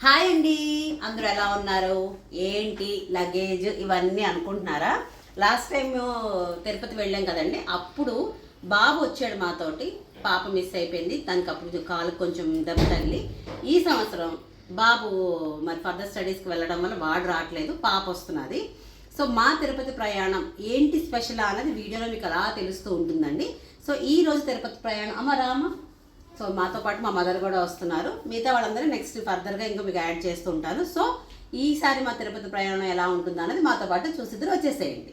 Hi అండి, అందరూ ఎలా ఉన్నారు? ఏంటి లగేజ్ ఇవన్నీ అనుకుంటున్నారా? లాస్ట్ టైం తిరుపతి వెళ్ళాం కదండి, అప్పుడు బాబు వచ్చాడు మాతోటి. పాప మిస్ అయిపోయింది, దానికి అప్పుడు కాలు కొంచెం దెబ్బ తగిలి. ఈ సంవత్సరం బాబు మరి ఫర్దర్ స్టడీస్కి వెళ్ళడం వల్ల వాడు రావట్లేదు, పాప వస్తున్నది. సో మా తిరుపతి ప్రయాణం ఏంటి స్పెషల్ అన్నది వీడియోలో మీకు అలా తెలుస్తూ ఉంటుందండి. సో ఈ రోజు తిరుపతి ప్రయాణం అమ్మ రామ. సో మాతో పాటు మా మదర్ కూడా వస్తున్నారు. మిగతా వాళ్ళందరూ నెక్స్ట్ ఫర్దర్గా ఇంకా మీకు యాడ్ చేస్తూ ఉంటాను. సో ఈసారి మా తిరుపతి ప్రయాణం ఎలా ఉంటుందో అనేది మాతో పాటు చూసిద్దరు వచ్చేసేయండి.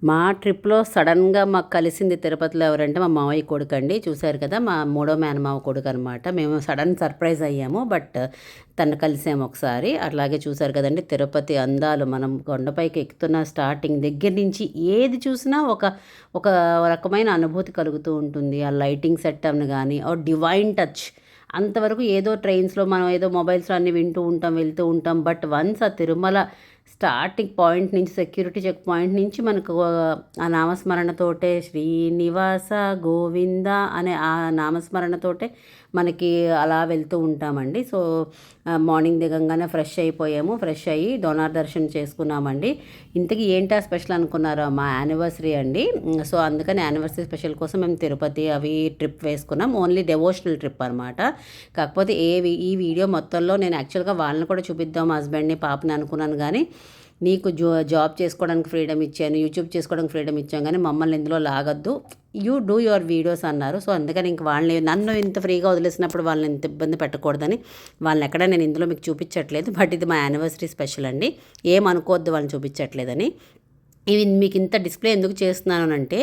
మా ట్రిప్లో సడన్గా మాకు కలిసింది తిరుపతిలో ఎవరంటే మా మావయ్య కొడుకు అండి. చూశారు కదా, మా మూడో మేనమావ కొడుకు అనమాట. మేము సడన్ సర్ప్రైజ్ అయ్యాము, బట్ తను కలిసాము ఒకసారి. అట్లాగే చూశారు కదండి తిరుపతి అందాలు. మనం కొండపైకి ఎక్కుతున్న స్టార్టింగ్ దగ్గర నుంచి ఏది చూసినా ఒక రకమైన అనుభూతి కలుగుతూ ఉంటుంది. ఆ లైటింగ్ సెటప్ని కానీ ఆ డివైన్ టచ్. అంతవరకు ఏదో ట్రైన్స్లో మనం ఏదో మొబైల్స్లో అన్నీ వింటూ ఉంటాం, వెళ్తూ ఉంటాం. బట్ వన్స్ ఆ తిరుమల స్టార్టింగ్ పాయింట్ నుంచి, సెక్యూరిటీ చెక్ పాయింట్ నుంచి మనకు ఆ నామస్మరణతోటే శ్రీనివాస గోవింద అనే ఆ నామస్మరణతోటే మనకి అలా వెళ్తూ ఉంటామండి. సో మార్నింగ్ దిగంగానే ఫ్రెష్ అయిపోయాము. ఫ్రెష్ అయ్యి డోనార్ దర్శనం చేసుకున్నామండి. ఇంతకీ ఏంటా స్పెషల్ అనుకున్నారా? మా యానివర్సరీ అండి. సో అందుకని యానివర్సరీ స్పెషల్ కోసం మేము తిరుపతి అవి ట్రిప్ వేసుకున్నాం. ఓన్లీ డెవోషనల్ ట్రిప్ అనమాట. కాకపోతే ఈ వీడియో మొత్తంలో నేను యాక్చువల్గా వాళ్ళని కూడా చూపిద్దాం, హస్బెండ్ని పాపని అనుకున్నాను. కానీ నీకు జాబ్ చేసుకోవడానికి ఫ్రీడమ్ ఇచ్చాను, యూట్యూబ్ చేసుకోవడానికి ఫ్రీడమ్ ఇచ్చాను, కానీ మమ్మల్ని ఇందులో లాగద్దు, యూ డూ యువర్ వీడియోస్ అన్నారు. సో అందుకని ఇంక వాళ్ళని నన్ను ఇంత ఫ్రీగా వదిలేసినప్పుడు వాళ్ళని ఇంత ఇబ్బంది పెట్టకూడదని వాళ్ళని ఎక్కడ నేను ఇందులో మీకు చూపించట్లేదు. బట్ ఇది మా యానివర్సరీ స్పెషల్ అండి, ఏమనుకోవద్దు వాళ్ళని చూపించట్లేదని. ఇవి మీకు ఇంత డిస్ప్లే ఎందుకు చేస్తున్నాను అంటే,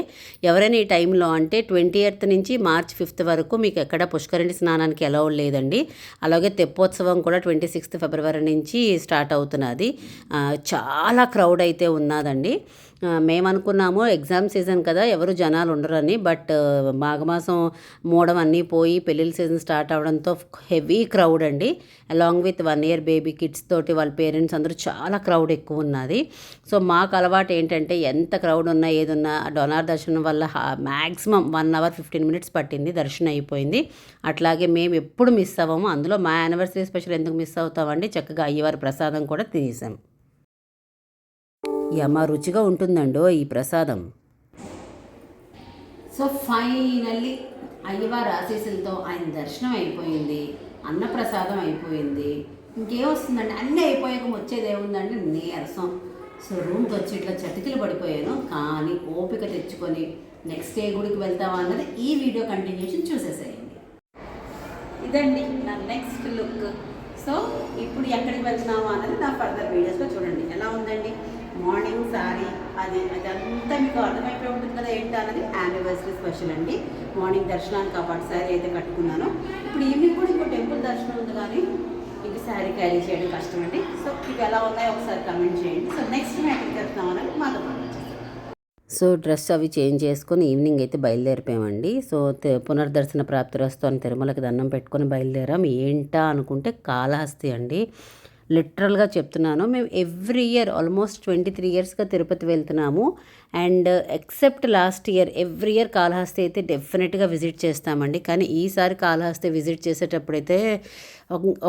ఎవరైనా ఈ టైంలో అంటే 20th నుంచి March 5th వరకు మీకు ఎక్కడ పుష్కరిణి స్నానానికి అలౌడ్ లేదండి. అలాగే తెప్పోత్సవం కూడా 26th February నుంచి స్టార్ట్ అవుతున్నది. చాలా క్రౌడ్ అయితే ఉన్నదండి. మేమనుకున్నాము ఎగ్జామ్ సీజన్ కదా ఎవరు జనాలు ఉండరని. బట్ మాఘమాసం మూడం అన్నీ పోయి పెళ్ళిళ్ళ సీజన్ స్టార్ట్ అవడంతో హెవీ క్రౌడ్ అండి. Along with 1 year baby kids తోటి వాళ్ళ పేరెంట్స్ అందరూ చాలా క్రౌడ్ ఎక్కువ ఉన్నది. సో మాకు అలవాటు ఏంటంటే ఎంత క్రౌడ్ ఉన్నా ఏదున్నా డోనార్ దర్శనం వల్ల మ్యాక్సిమం 1 hour 15 minutes పట్టింది, దర్శనం అయిపోయింది. అట్లాగే మేము ఎప్పుడు మిస్ అవ్వము. అందులో మా యానివర్సరీ స్పెషల్ ఎందుకు మిస్ అవుతామండి, చక్కగా అయ్యవారి ప్రసాదం కూడా తినేసాం. యమ రుచిగా ఉంటుందండో ఈ ప్రసాదం. సో ఫైనల్లీ అయ్యవారి ఆశీస్సులతో ఆయన దర్శనం అయిపోయింది, అన్నప్రసాదం అయిపోయింది. ఇంకేమొస్తుందండి, అన్నీ అయిపోయాక వచ్చేది ఏముందండి, నీరసం. సో రూమ్కి వచ్చి ఇట్లా చటికలు పడిపోయాను. కానీ ఓపిక తెచ్చుకొని నెక్స్ట్ డే గుడికి వెళ్తావా అన్నది ఈ వీడియో కంటిన్యూషన్ చూసేసేయండి. ఇదండి నా నెక్స్ట్ లుక్. సో ఇప్పుడు ఎక్కడికి వెళ్తున్నావా అన్నది నా ఫర్దర్ వీడియోస్లో చూడండి. ఎలా ఉందండి మార్నింగ్ సారీ, అదంతా మీకు అర్థమైపోయి ఉంటుంది కదా ఏంటి అన్నది. యానివర్సరీ స్పెషల్ అండి. మార్నింగ్ దర్శనానికి ఆ పట్టు శారీ అయితే కట్టుకున్నాను. ఇప్పుడు ఈవినింగ్ కూడా ఇంకో టెంపుల్ దర్శనం ఉంది, కానీ ఇంక శారీ క్యారీ చేయడం కష్టం అండి. సో ఇవి ఎలా ఉన్నాయో ఒకసారి కమెంట్ చేయండి. సో నెక్స్ట్ మేము ఎక్కడికి వెళ్తున్నాం అన్నది మాతో పాటు. సో డ్రెస్ అవి చేంజ్ చేసుకొని ఈవినింగ్ అయితే బయలుదేరిపోయామండి. సో పునర్దర్శన ప్రాప్తిరస్తు అని తిరుమలకి దండం పెట్టుకొని బయలుదేరాం. ఏంటా అనుకుంటే కాళహస్తి అండి. లిటరల్గా చెప్తున్నాను, మేము ఎవ్రీ ఇయర్ ఆల్మోస్ట్ 23 yearsగా తిరుపతి వెళ్తున్నాము. And except last year every year Kalahasti అయితే డెఫినెట్గా విజిట్ చేస్తామండి. కానీ ఈసారి కాళహస్తి విజిట్ చేసేటప్పుడైతే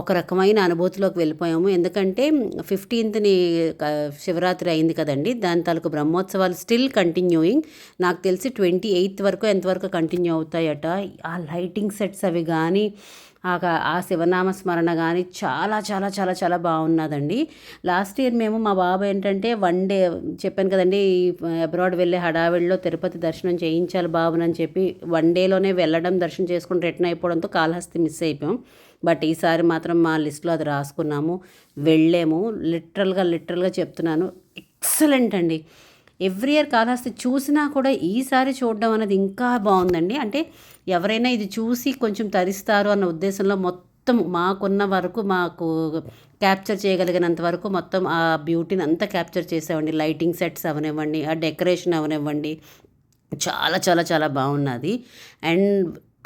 ఒక రకమైన అనుభూతిలోకి వెళ్ళిపోయాము. ఎందుకంటే 15th శివరాత్రి అయింది కదండి, దాని తాలూకు బ్రహ్మోత్సవాలు స్టిల్ కంటిన్యూయింగ్. నాకు తెలిసి 28th వరకు ఎంతవరకు కంటిన్యూ అవుతాయట. ఆ లైటింగ్ సెట్స్ అవి కానీ ఆ శివనామ స్మరణ కానీ చాలా చాలా చాలా చాలా బాగున్నదండి. లాస్ట్ ఇయర్ మేము మా బాబు ఏంటంటే 1 day చెప్పాను కదండి, అబ్రాడ్ వెళ్ళే హడావిడిలో తిరుపతి దర్శనం చేయించాలి బాబునని చెప్పి 1 dayలోనే వెళ్ళడం, దర్శనం చేసుకుని రిటర్న్ అయిపోవడంతో కాళహస్తి మిస్ అయిపోయాం. బట్ ఈసారి మాత్రం మా లిస్ట్లో అది రాసుకున్నాము, వెళ్ళాము. లిటరల్గా చెప్తున్నాను, ఎక్సలెంట్ అండి. ఎవ్రీ ఇయర్ కాళహస్తి చూసినా కూడా ఈసారి చూడడం అనేది ఇంకా బాగుందండి. అంటే ఎవరైనా ఇది చూసి కొంచెం తరిస్తారు అన్న ఉద్దేశంలో మొత్తం మాకున్న వరకు, మాకు క్యాప్చర్ చేయగలిగినంత వరకు మొత్తం ఆ బ్యూటీని అంతా క్యాప్చర్ చేసామండి. లైటింగ్ సెట్స్ అవనివ్వండి, ఆ డెకరేషన్ అవనివ్వండి, చాలా చాలా చాలా బాగున్నది. అండ్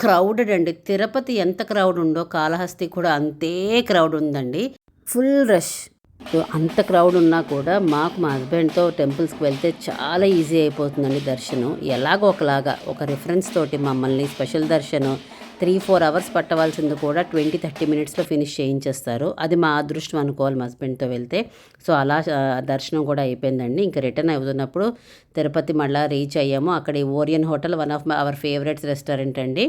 క్రౌడెడ్ అండి. తిరుపతి ఎంత క్రౌడ్ ఉందో కాళహస్తి కూడా అంతే క్రౌడ్ ఉందండి, ఫుల్ రష్. సో అంత క్రౌడ్ ఉన్నా కూడా మా హస్బెండ్తో టెంపుల్స్కి వెళ్తే చాలా ఈజీ అయిపోతుందండి దర్శనం. ఎలాగో ఒకలాగా ఒక రిఫరెన్స్ తోటి మమ్మల్ని స్పెషల్ దర్శనం 3-4 అవర్స్ పట్టవలసింది కూడా 20-30 మినిట్స్లో ఫినిష్ చేయించేస్తారు. అది మా అదృష్టం అనుకోవాలి మా హస్బెండ్తో వెళ్తే. సో అలా దర్శనం కూడా అయిపోయిందండి. ఇంకా రిటర్న్ అవుతున్నప్పుడు తిరుపతి మళ్ళీ రీచ్ అయ్యాము. అక్కడ ఈ Orion hotel one of our favourites restaurant అండి.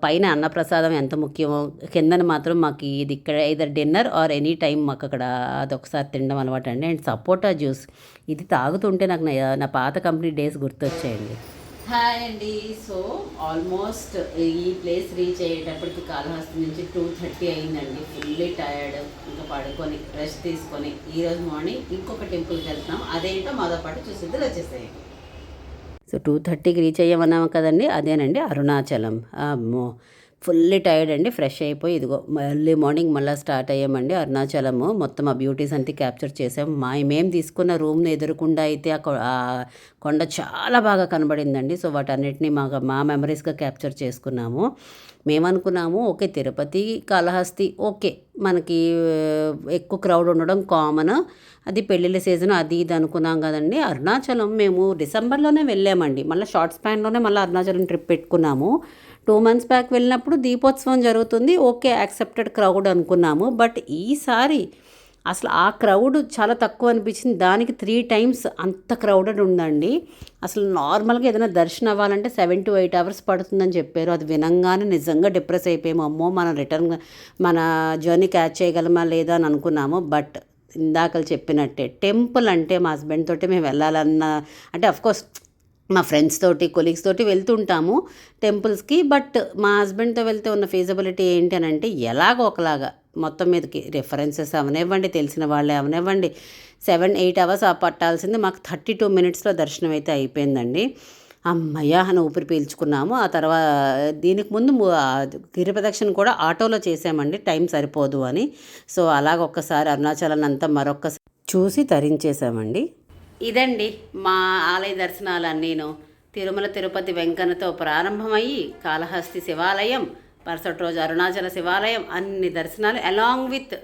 పైన అన్నప్రసాదం ఎంత ముఖ్యమో కిందన మాత్రం మాకు ఇది ఇక్కడ either dinner or any time మాకు అక్కడ అదొకసారి తినడం అలవాటు అండి. అండ్ సపోటా జ్యూస్ ఇది తాగుతుంటే నాకు నా పాత కంపెనీ డేస్ గుర్తొచ్చాయండి. హాయ్ అండి. సో ఆల్మోస్ట్ ఈ ప్లేస్ రీచ్ అయ్యేటప్పటికి కాళహస్తి నుంచి 2:30 అయిందండి. ఫుల్లీ టయర్డ్, ఇంకా పడుకొని రెస్ట్ తీసుకొని ఈరోజు మార్నింగ్ ఇంకొక టెంపుల్కి వెళ్తున్నాం. అదేంటో మాతో పాటు చూసిద్దరు వచ్చేసేయండి. సో 2:30కి రీచ్ అయ్యామన్నాము కదండి, అదేనండి అరుణాచలం. అమ్మో ఫుల్లీ టైర్డ్ అండి. ఫ్రెష్ అయిపోయి ఇదిగో మళ్ళీ మార్నింగ్ మళ్ళీ స్టార్ట్ అయ్యామండి అరుణాచలము. మొత్తం ఆ బ్యూటీస్ అంతా క్యాప్చర్ చేసాము. మేము తీసుకున్న రూమ్ని ఎదురుకుండా అయితే ఆ కొండ చాలా బాగా కనబడిందండి. సో వాటన్నిటిని మా మెమరీస్గా క్యాప్చర్ చేసుకున్నాము. మేమనుకున్నాము ఓకే తిరుపతి కాళహస్తి ఓకే మనకి ఎక్కువ క్రౌడ్ ఉండడం కామన్, అది పెళ్ళిళ్ళ సీజన్ అది ఇది అనుకున్నాం కదండి. అరుణాచలం మేము డిసెంబర్లోనే వెళ్ళామండి. మళ్ళీ షార్ట్ స్పాన్లోనే మళ్ళీ అరుణాచలం ట్రిప్ పెట్టుకున్నాము. 2 months బ్యాక్ వెళ్ళినప్పుడు దీపోత్సవం జరుగుతుంది, ఓకే యాక్సెప్టెడ్ క్రౌడ్ అనుకున్నాము. బట్ ఈసారి అసలు ఆ క్రౌడ్ చాలా తక్కువ అనిపించింది. దానికి 3 times అంత క్రౌడెడ్ ఉందండి. అసలు నార్మల్గా ఏదైనా దర్శనం అవ్వాలంటే 7 to 8 hours పడుతుందని చెప్పారు. అది వినంగానే నిజంగా డిప్రెస్ అయిపోయాము. అమ్మో మనం రిటర్న్ మన జర్నీ క్యాచ్ చేయగలమా లేదా అని అనుకున్నాము. బట్ ఇందాకలు చెప్పినట్టే టెంపుల్ అంటే మా హస్బెండ్ తోటి మేము వెళ్ళాలన్న అంటే అఫ్కోర్స్ మా ఫ్రెండ్స్ తోటి కొలీగ్స్ తోటి వెళ్తుంటాము టెంపుల్స్కి. బట్ మా హస్బెండ్తో వెళ్తే ఉన్న ఫీజిబిలిటీ ఏంటి అని అంటే ఎలాగో ఒకలాగా మొత్తం మీదకి రిఫరెన్సెస్ అవనివ్వండి, తెలిసిన వాళ్ళే అవనివ్వండి, 7-8 hours పట్టాల్సింది మాకు 32 minutesలో దర్శనం అయితే అయిపోయిందండి. అమ్మయ్య అని ఊపిరి పీల్చుకున్నాము. ఆ తర్వాత దీనికి ముందు గిరి ప్రదక్షిణ కూడా ఆటోలో చేసామండి, టైం సరిపోదు అని. సో అలాగ ఒక్కసారి అరుణాచలం అంతా మరొక్కసారి చూసి తరించేసామండి. ఇదండి మా ఆలయ దర్శనాలన్నీను. తిరుమల తిరుపతి వెంకన్నతో ప్రారంభమయ్యి కాళహస్తి శివాలయం, మరుసటి రోజు అరుణాచల శివాలయం, అన్ని దర్శనాలు అలాంగ్ విత్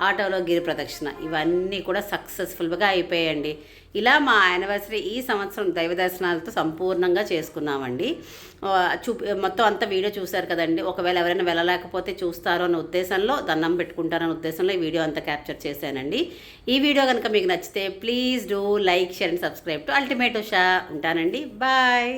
ఆటోలో గిరి ప్రదక్షిణ ఇవన్నీ కూడా సక్సెస్ఫుల్గా అయిపోయాయండి. ఇలా మా యానివర్సరీ ఈ సంవత్సరం దైవ దర్శనాలతో సంపూర్ణంగా చేసుకున్నామండి. మొత్తం అంతా వీడియో చూశారు కదండి. ఒకవేళ ఎవరైనా వెళ్ళలేకపోతే చూస్తారో అన్న ఉద్దేశంలో, దండం పెట్టుకుంటారన్న ఉద్దేశంలో ఈ వీడియో అంతా క్యాప్చర్ చేశానండి. ఈ వీడియో కనుక మీకు నచ్చితే please do like, share and subscribe to ultimate Usha. ఉంటానండి, బాయ్.